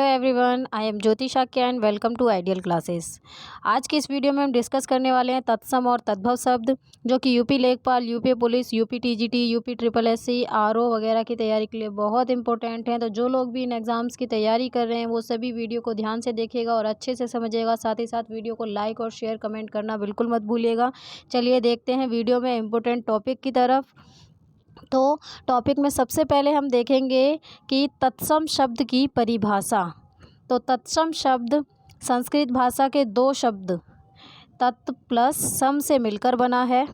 Hello everyone, I am Jyoti Shakya and welcome to ideal classes. आज की इस वीडियो में हम डिस्कस करने वाले हैं तत्सम और तद्भव शब्द, जो कि यूपी लेखपाल, UP police, UP TGT, UP triple SC, RO वगैरह की तैयारी के लिए बहुत इंपॉर्टेंट हैं। तो जो लोग भी इन एग्ज़ाम्स की तैयारी कर रहे हैं वो सभी वीडियो को ध्यान से देखिएगा और अच्छे से समझिएगा। साथ ही साथ वीडियो को लाइक और शेयर कमेंट करना बिल्कुल मत भूलिएगा। चलिए देखते हैं वीडियो में इम्पोर्टेंट टॉपिक की तरफ। तो टॉपिक में सबसे पहले हम देखेंगे कि तत्सम शब्द की परिभाषा। तो तत्सम शब्द संस्कृत भाषा के दो शब्द तत् प्लस सम से मिलकर बना है।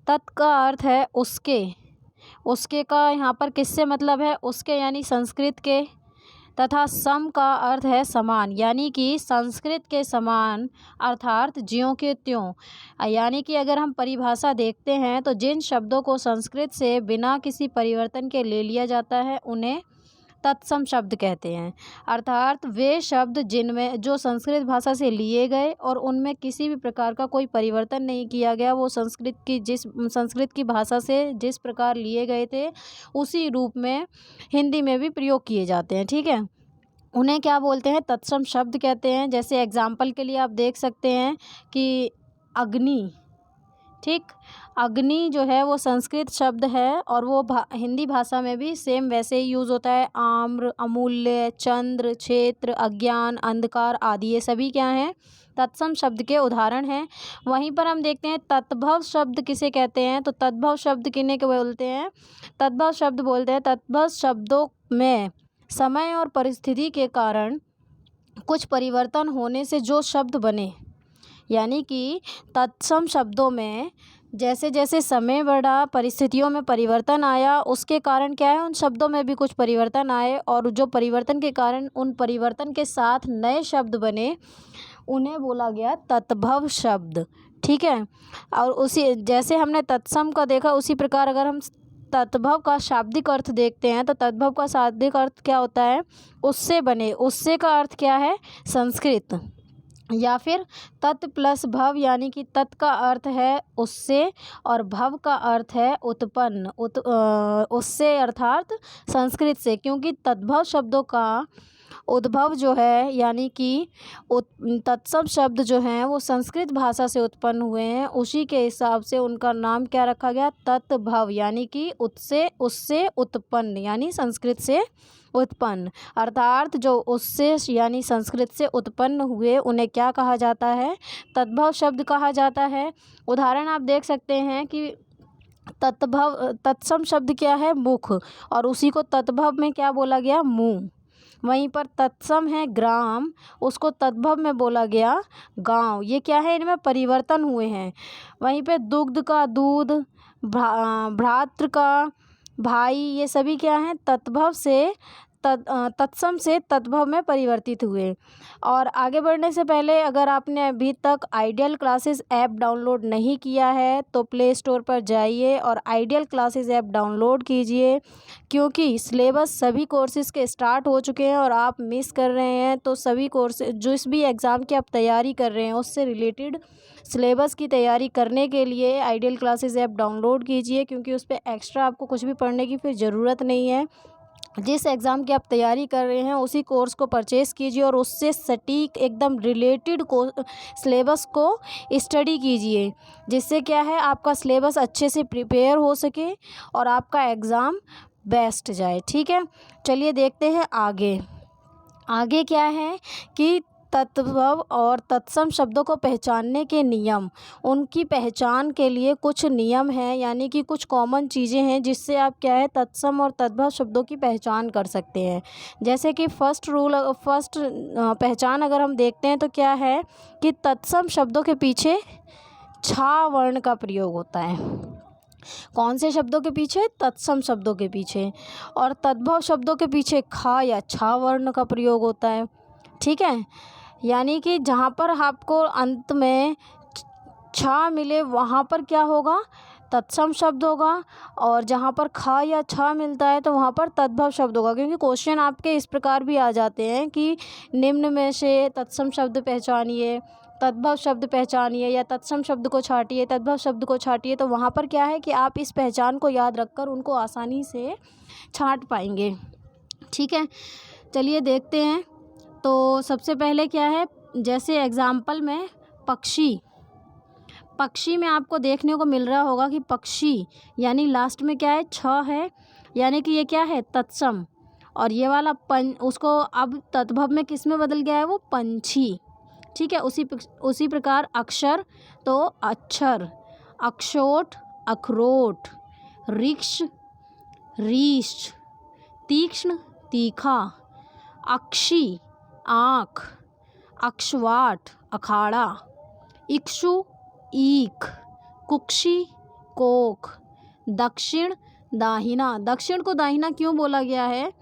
तत् का अर्थ है उसके, उसके का यहाँ पर किससे मतलब है, उसके यानी संस्कृत के, तथा सम का अर्थ है समान, यानी कि संस्कृत के समान अर्थात ज्यों के त्यों। यानी कि अगर हम परिभाषा देखते हैं तो जिन शब्दों को संस्कृत से बिना किसी परिवर्तन के ले लिया जाता है उन्हें तत्सम शब्द कहते हैं। अर्थात वे शब्द जिनमें जो संस्कृत भाषा से लिए गए और उनमें किसी भी प्रकार का कोई परिवर्तन नहीं किया गया, वो संस्कृत की भाषा से जिस प्रकार लिए गए थे उसी रूप में हिंदी में भी प्रयोग किए जाते हैं। ठीक है, उन्हें क्या बोलते हैं, तत्सम शब्द कहते हैं। जैसे एग्जाम्पल के लिए आप देख सकते हैं कि अग्नि, ठीक, अग्नि जो है वो संस्कृत शब्द है और वो हिंदी भाषा में भी सेम वैसे ही यूज़ होता है। आम्र, अमूल्य, चंद्र, क्षेत्र, अज्ञान, अंधकार आदि ये सभी क्या हैं, तत्सम शब्द के उदाहरण हैं। वहीं पर हम देखते हैं तद्भव शब्द किसे कहते हैं। तो तद्भव शब्द किन्हें के बोलते हैं, तद्भव शब्द बोलते हैं तद्भव शब्दों में समय और परिस्थिति के कारण कुछ परिवर्तन होने से जो शब्द बने। यानी कि तत्सम शब्दों में जैसे जैसे समय बढ़ा, परिस्थितियों में परिवर्तन आया, उसके कारण क्या है, उन शब्दों में भी कुछ परिवर्तन आए और जो परिवर्तन के कारण उन परिवर्तन के साथ नए शब्द बने उन्हें बोला गया तद्भव शब्द। ठीक है, और उसी जैसे हमने तत्सम का देखा उसी प्रकार अगर हम तद्भव का शाब्दिक अर्थ देखते हैं तो तद्भव का शाब्दिक अर्थ क्या होता है, उससे बने। उससे का अर्थ क्या है, संस्कृत, या फिर तत् प्लस भव, यानी कि तत् का अर्थ है उससे और भव का अर्थ है उत्पन्न, उससे अर्थात संस्कृत से, क्योंकि तद्भव शब्दों का उद्भव जो है यानी कि तत्सम शब्द जो हैं वो संस्कृत भाषा से उत्पन्न हुए हैं। उसी के हिसाब से उनका नाम क्या रखा गया, तत्भव, यानी कि उससे उत्पन्न, यानी संस्कृत से उत्पन्न। अर्थात जो उससे यानी संस्कृत से उत्पन्न हुए उन्हें क्या कहा जाता है, तद्भव शब्द कहा जाता है। उदाहरण आप देख सकते हैं कि तत्सम शब्द क्या है, मुख, और उसी को तद्भव में क्या बोला गया, मुंह। वहीं पर तत्सम है ग्राम, उसको तद्भव में बोला गया गांव। ये क्या है, इनमें परिवर्तन हुए हैं। वहीं पे दुग्ध का दूध, भ्रातृ का भाई, ये सभी क्या हैं, तद्भव से तत्सम से तद्भव में परिवर्तित हुए। और आगे बढ़ने से पहले अगर आपने अभी तक आइडियल क्लासेस ऐप डाउनलोड नहीं किया है तो प्ले स्टोर पर जाइए और आइडियल क्लासेस ऐप डाउनलोड कीजिए, क्योंकि सिलेबस सभी कोर्सेज़ के स्टार्ट हो चुके हैं और आप मिस कर रहे हैं। तो सभी कोर्सेज जिस भी एग्ज़ाम की आप तैयारी कर रहे हैं उससे रिलेटेड सिलेबस की तैयारी करने के लिए आइडियल क्लासेस ऐप डाउनलोड कीजिए, क्योंकि उस पर एक्स्ट्रा आपको कुछ भी पढ़ने की फिर ज़रूरत नहीं है। जिस एग्ज़ाम की आप तैयारी कर रहे हैं उसी कोर्स को परचेज़ कीजिए और उससे सटीक एकदम रिलेटेड सिलेबस को स्टडी कीजिए, जिससे क्या है आपका सिलेबस अच्छे से प्रिपेयर हो सके और आपका एग्ज़ाम बेस्ट जाए। ठीक है, चलिए देखते हैं आगे क्या है कि तद्भव और तत्सम शब्दों को पहचानने के नियम। उनकी पहचान के लिए कुछ नियम हैं, यानी कि कुछ कॉमन चीज़ें हैं जिससे आप क्या है तत्सम और तद्भव शब्दों की पहचान कर सकते हैं। जैसे कि फर्स्ट पहचान अगर हम देखते हैं तो क्या है कि तत्सम शब्दों के पीछे छा वर्ण का प्रयोग होता है। कौन से शब्दों के पीछे, तत्सम शब्दों के पीछे। और तद्भव शब्दों के पीछे खा या छा वर्ण का प्रयोग होता है। ठीक है, यानी कि जहाँ पर आपको अंत में छा मिले वहाँ पर क्या होगा, तत्सम शब्द होगा, और जहाँ पर खा या छा मिलता है तो वहाँ पर तद्भव शब्द होगा। क्योंकि क्वेश्चन आपके इस प्रकार भी आ जाते हैं कि निम्न में से तत्सम शब्द पहचानिए, तद्भव शब्द पहचानिए, या तत्सम शब्द को छाटिए, तद्भव शब्द को छाटिए। तो वहाँ पर क्या है कि आप इस पहचान को याद रखकर उनको आसानी से छांट पाएंगे। ठीक है, चलिए देखते हैं तो सबसे पहले क्या है, जैसे एग्जाम्पल में पक्षी, पक्षी में आपको देखने को मिल रहा होगा कि पक्षी यानी लास्ट में क्या है, छ है, यानी कि ये क्या है, तत्सम। और ये वाला उसको अब तद्भव में किस में बदल गया है, वो पंछी। ठीक है, उसी प्रकार अक्षर तो अक्षर, अक्षोट अखरोट, रिक्ष रीछ, तीक्ष्ण तीखा, अक्षी आँख, अक्षवाट अखाड़ा, इक्षु ईख, कुक्षी कोख, दक्षिण दाहिना। दक्षिण को दाहिना क्यों बोला गया है,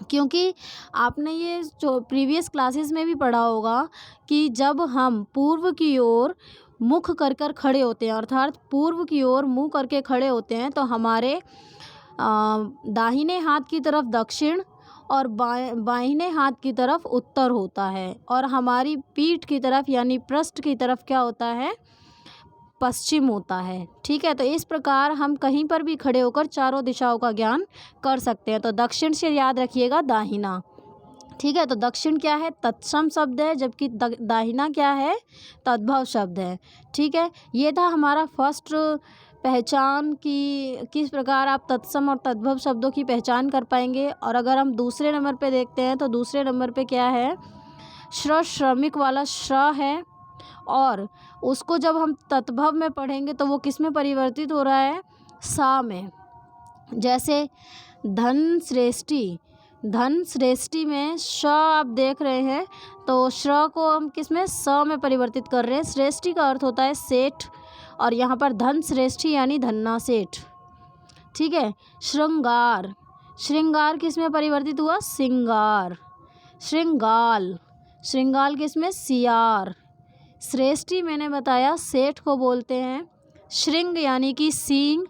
क्योंकि आपने ये जो प्रीवियस क्लासेस में भी पढ़ा होगा कि जब हम पूर्व की ओर मुख कर कर खड़े होते हैं, अर्थात पूर्व की ओर मुंह करके खड़े होते हैं, तो हमारे दाहिने हाथ की तरफ दक्षिण और बाहिने हाथ की तरफ उत्तर होता है, और हमारी पीठ की तरफ यानी पृष्ठ की तरफ क्या होता है, पश्चिम होता है। ठीक है, तो इस प्रकार हम कहीं पर भी खड़े होकर चारों दिशाओं का ज्ञान कर सकते हैं। तो दक्षिण से याद रखिएगा दाहिना। ठीक है, तो दक्षिण क्या है, तत्सम शब्द है, जबकि दाहिना क्या है, तद्भव शब्द है। ठीक है, ये था हमारा फर्स्ट पहचान की किस प्रकार आप तत्सम और तद्भव शब्दों की पहचान कर पाएंगे। और अगर हम दूसरे नंबर पे देखते हैं तो दूसरे नंबर पे क्या है, श्रमिक वाला श्र है, और उसको जब हम तद्भव में पढ़ेंगे तो वो किस में परिवर्तित हो रहा है, सा में। जैसे धन श्रेष्ठी, धन श्रेष्ठी में श आप देख रहे हैं, तो श्र को हम किस में, स में परिवर्तित कर रहे हैं। श्रेष्ठी का अर्थ होता है सेठ, और यहाँ पर धन श्रेष्ठी यानी धन्ना सेठ। ठीक है, श्रृंगार, श्रृंगार किस में परिवर्तित हुआ, सिंगार। श्रृंगाल, श्रृंगाल किस में, सियार। श्रेष्ठी मैंने बताया सेठ को बोलते हैं। श्रृंग यानी कि सींग,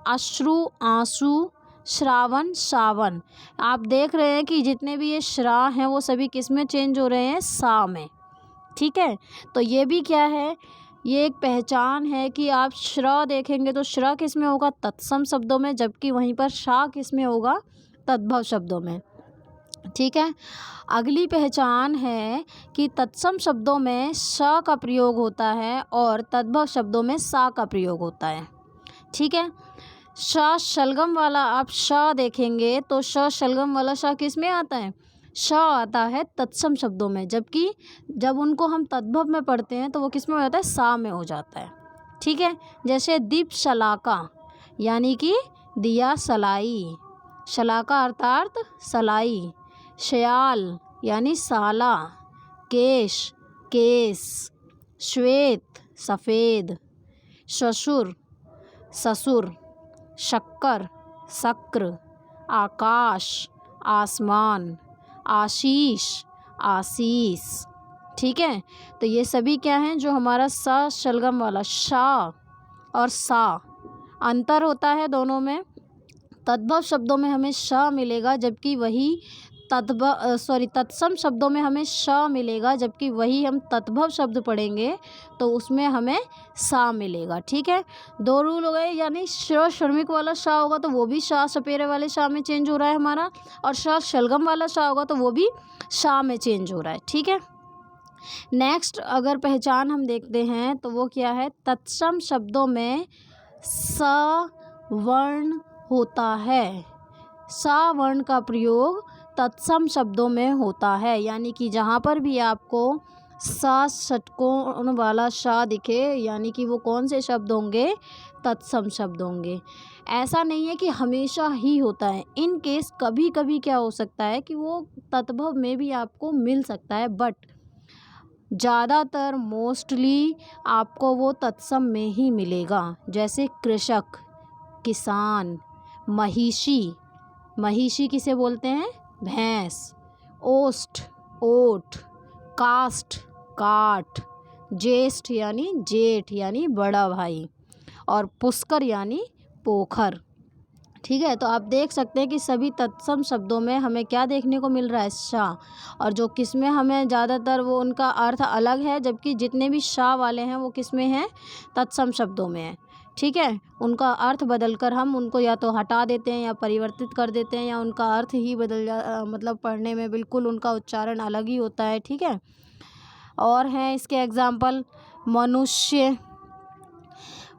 अश्रु आंसू, श्रावण सावन। आप देख रहे हैं कि जितने भी ये श्रा हैं वो सभी किस में चेंज हो रहे हैं, सा में। ठीक है, तो ये भी क्या है, ये एक पहचान है कि आप श्र देखेंगे तो श्र किस में होगा, तत्सम शब्दों में, जबकि वहीं पर शा किस में होगा, तद्भव शब्दों में। ठीक है, अगली पहचान है कि तत्सम शब्दों में श का प्रयोग होता है और तद्भव शब्दों में सा का प्रयोग होता है। ठीक है, श शलगम वाला आप श देखेंगे तो श शलगम वाला श किस में आता है, श आता है तत्सम शब्दों में, जबकि जब उनको हम तद्भव में पढ़ते हैं तो वो किस में हो जाता है, सा में हो जाता है। ठीक है, जैसे दीप शलाका यानी कि दिया सलाई, शलाका अर्थात सलाई। श्याल यानी साला, केश केस, श्वेत सफ़ेद, ससुर ससुर, शक्कर शक्र, आकाश आसमान, आशीष आशीष। ठीक है, तो ये सभी क्या हैं, जो हमारा सा शलगम वाला शा और सा, अंतर होता है दोनों में। तद्भव शब्दों में हमें श मिलेगा, जबकि वही तत्सम शब्दों में हमें श मिलेगा, जबकि वही हम तद्भव शब्द पढ़ेंगे तो उसमें हमें सा मिलेगा। ठीक है, दो रूल हो गए, यानी श्रमिक वाला शा होगा तो वो भी शा सपेरे वाले शा में चेंज हो रहा है हमारा, और श शलगम वाला शा होगा तो वो भी शा में चेंज हो रहा है। ठीक है, नेक्स्ट अगर पहचान हम देखते हैं तो वो क्या है, तत्सम शब्दों में स वर्ण होता है। सा वर्ण का प्रयोग तत्सम शब्दों में होता है, यानी कि जहाँ पर भी आपको सा षटकोण वाला शा दिखे, यानी कि वो कौन से शब्द होंगे, तत्सम शब्द होंगे। ऐसा नहीं है कि हमेशा ही होता है, इन केस कभी कभी क्या हो सकता है कि वो तद्भव में भी आपको मिल सकता है, बट ज़्यादातर मोस्टली आपको वो तत्सम में ही मिलेगा। जैसे कृषक किसान, महिषी, महिषी किसे बोलते हैं, भैंस, ओष्ठ ओट, काष्ठ काठ, ज्येष्ठ यानी जेठ यानी बड़ा भाई, और पुष्कर यानी पोखर। ठीक है, तो आप देख सकते हैं कि सभी तत्सम शब्दों में हमें क्या देखने को मिल रहा है, शा, और जो किस में हमें ज़्यादातर वो उनका अर्थ अलग है, जबकि जितने भी शा वाले हैं वो किस में हैं, तत्सम शब्दों में हैं। ठीक है, उनका अर्थ बदलकर हम उनको या तो हटा देते हैं या परिवर्तित कर देते हैं, या उनका अर्थ ही मतलब पढ़ने में बिल्कुल उनका उच्चारण अलग ही होता है। ठीक है, और हैं इसके एग्जाम्पल मनुष्य,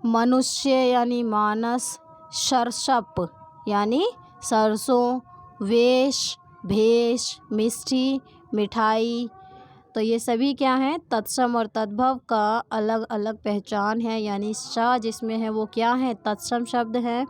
मनुष्य यानी मानस, सरसप यानी सरसों, वेश, भेष, मिष्टी, मिठाई। तो ये सभी क्या हैं, तत्सम और तद्भव का अलग अलग पहचान है, यानी श जिसमें है वो क्या है, तत्सम शब्द है।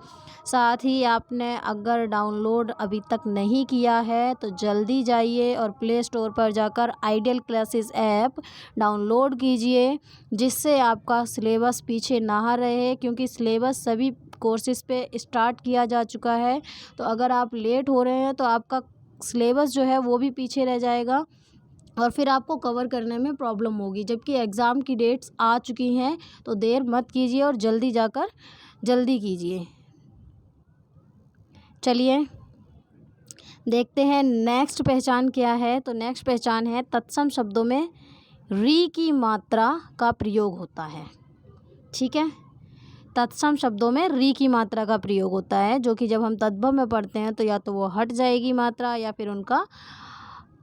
साथ ही आपने अगर डाउनलोड अभी तक नहीं किया है तो जल्दी जाइए और प्ले स्टोर पर जाकर आइडियल क्लासेस ऐप डाउनलोड कीजिए, जिससे आपका सिलेबस पीछे ना रहे, क्योंकि सिलेबस सभी कोर्सेज़ पे स्टार्ट किया जा चुका है। तो अगर आप लेट हो रहे हैं तो आपका सिलेबस जो है वो भी पीछे रह जाएगा और फिर आपको कवर करने में प्रॉब्लम होगी। जबकि एग्ज़ाम की डेट्स आ चुकी हैं, तो देर मत कीजिए और जल्दी जाकर जल्दी कीजिए। चलिए देखते हैं नेक्स्ट पहचान क्या है। तो नेक्स्ट पहचान है, तत्सम शब्दों में री की मात्रा का प्रयोग होता है। ठीक है, तत्सम शब्दों में री की मात्रा का प्रयोग होता है, जो कि जब हम तद्भव में पढ़ते हैं तो या तो वो हट जाएगी मात्रा, या फिर उनका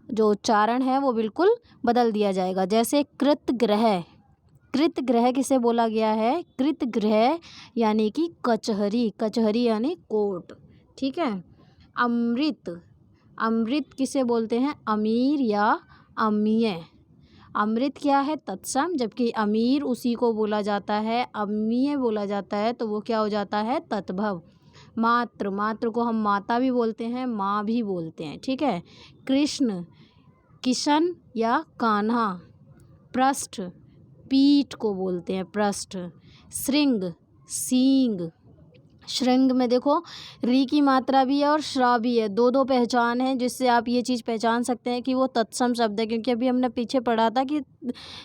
जो उच्चारण है वो बिल्कुल बदल दिया जाएगा। जैसे कृतगृह, कृतगृह किसे बोला गया है, कृतगृह यानी कि कचहरी, कचहरी यानी कोर्ट। ठीक है, अमृत, अमृत किसे बोलते हैं, अमीर या अमीय। अमृत क्या है, तत्सम, जबकि अमीर उसी को बोला जाता है, अमीय बोला जाता है तो वो क्या हो जाता है, तद्भव। मात्र, मात्र को हम माता भी बोलते हैं, माँ भी बोलते हैं। ठीक है, कृष्ण, किशन या कान्हा। पृष्ठ, पीठ को बोलते हैं पृष्ठ। श्रृंग, सींग, श्रृंग में देखो री की मात्रा भी है और श्रा भी है, दो दो पहचान है, जिससे आप ये चीज़ पहचान सकते हैं कि वो तत्सम शब्द है। क्योंकि अभी हमने पीछे पढ़ा था कि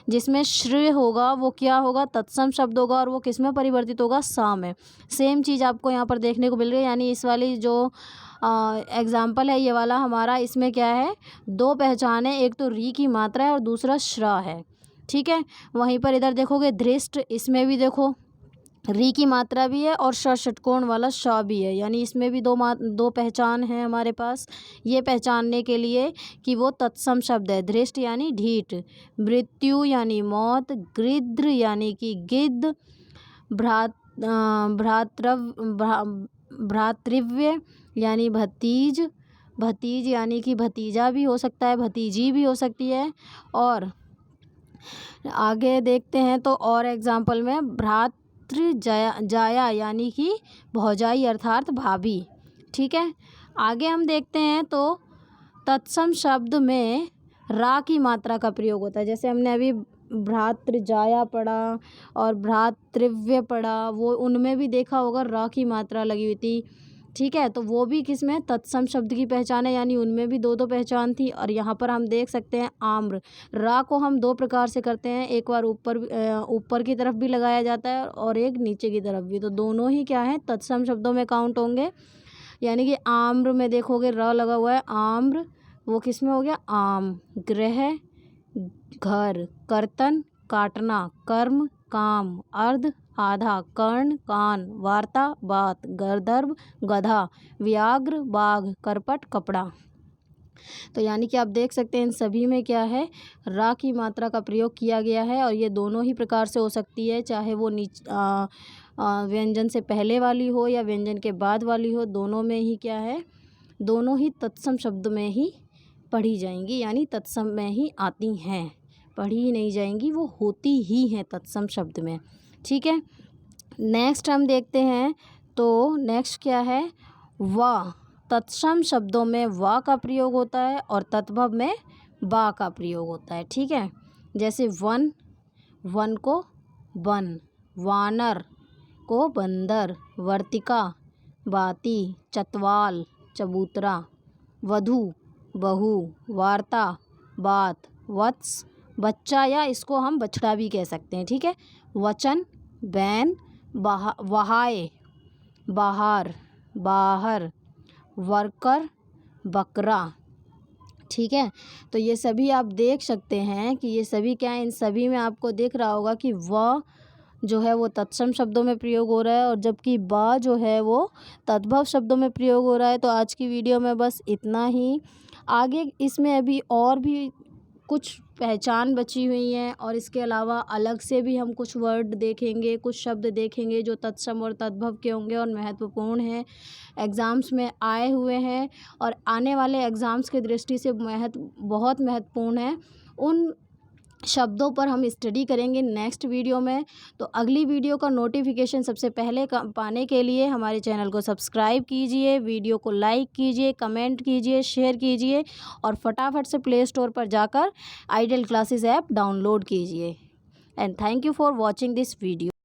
जिसमें श्र होगा वो क्या होगा, तत्सम शब्द होगा, और वो किस में परिवर्तित होगा, सा में। सेम चीज़ आपको यहाँ पर देखने को मिल रही है, यानी इस वाली जो एग्ज़ाम्पल है ये वाला हमारा, इसमें क्या है, दो पहचान है, एक तो री की मात्रा है और दूसरा श्रा है। ठीक है, वहीं पर इधर देखोगे धृष्ट, इसमें भी देखो री की मात्रा भी है और षटकोण वाला श भी है, यानी इसमें भी दो पहचान है हमारे पास, ये पहचानने के लिए कि वो तत्सम शब्द है। धृष्ट यानी ढीठ, मृत्यु यानी मौत, गृध्र यानी कि गिद्ध, भ्रातृव्य यानी भतीज, भतीज यानी कि भतीजा भी हो सकता है, भतीजी भी हो सकती है। और आगे देखते हैं तो और एग्जाम्पल में जाया यानी कि भौजाई अर्थात भाभी। ठीक है, आगे हम देखते हैं तो तत्सम शब्द में रा की मात्रा का प्रयोग होता है। जैसे हमने अभी भ्रातृजाया पढ़ा और भ्रातृव्य पढ़ा, वो उनमें भी देखा होगा रा की मात्रा लगी हुई थी। ठीक है, तो वो भी किसमें, तत्सम शब्द की पहचान है, यानी उनमें भी दो दो पहचान थी। और यहाँ पर हम देख सकते हैं आम्र, रा को हम दो प्रकार से करते हैं, एक बार ऊपर की तरफ भी लगाया जाता है और एक नीचे की तरफ भी, तो दोनों ही क्या है, तत्सम शब्दों में काउंट होंगे। यानी कि आम्र में देखोगे र लगा हुआ है, आम्र, वो किस में हो गया, आम। ग्रह, घर, कर्तन, काटना, कर्म, काम, अर्ध, आधा, कर्ण, कान, वार्ता, बात, गर्दभ, गधा, व्याघ्र, बाघ, करपट, कपड़ा। तो यानी कि आप देख सकते हैं इन सभी में क्या है, रा की मात्रा का प्रयोग किया गया है। और ये दोनों ही प्रकार से हो सकती है, चाहे वो व्यंजन से पहले वाली हो या व्यंजन के बाद वाली हो, दोनों में ही क्या है, दोनों ही तत्सम शब्द में ही पढ़ी जाएंगी, यानी तत्सम में ही आती हैं, पढ़ी ही नहीं जाएंगी, वो होती ही हैं तत्सम शब्द में। ठीक है, नेक्स्ट हम देखते हैं तो नेक्स्ट क्या है, वा, तत्सम शब्दों में वा का प्रयोग होता है और तद्भव में बा का प्रयोग होता है। ठीक है, जैसे वन, वन को वन, वानर को बंदर, वर्तिका बाती, चतवाल चबूतरा, वधू बहू, वार्ता बात, वत्स बच्चा, या इसको हम बछड़ा भी कह सकते हैं। ठीक है, वचन बैन, वहाए बाहर, बाहर, वर्कर बकरा। ठीक है, तो ये सभी आप देख सकते हैं कि ये सभी क्या है, इन सभी में आपको दिख रहा होगा कि व जो है वो तत्सम शब्दों में प्रयोग हो रहा है और जबकि बा जो है वो तद्भव शब्दों में प्रयोग हो रहा है। तो आज की वीडियो में बस इतना ही। आगे इसमें अभी और भी कुछ पहचान बची हुई हैं और इसके अलावा अलग से भी हम कुछ वर्ड देखेंगे, कुछ शब्द देखेंगे जो तत्सम और तद्भव के होंगे और महत्वपूर्ण हैं, एग्ज़ाम्स में आए हुए हैं और आने वाले एग्ज़ाम्स की दृष्टि से बहुत महत्वपूर्ण है। उन शब्दों पर हम स्टडी करेंगे नेक्स्ट वीडियो में। तो अगली वीडियो का नोटिफिकेशन सबसे पहले पाने के लिए हमारे चैनल को सब्सक्राइब कीजिए, वीडियो को लाइक कीजिए, कमेंट कीजिए, शेयर कीजिए और फटाफट से प्ले स्टोर पर जाकर आइडियल क्लासेस ऐप डाउनलोड कीजिए। And thank you for watching this video.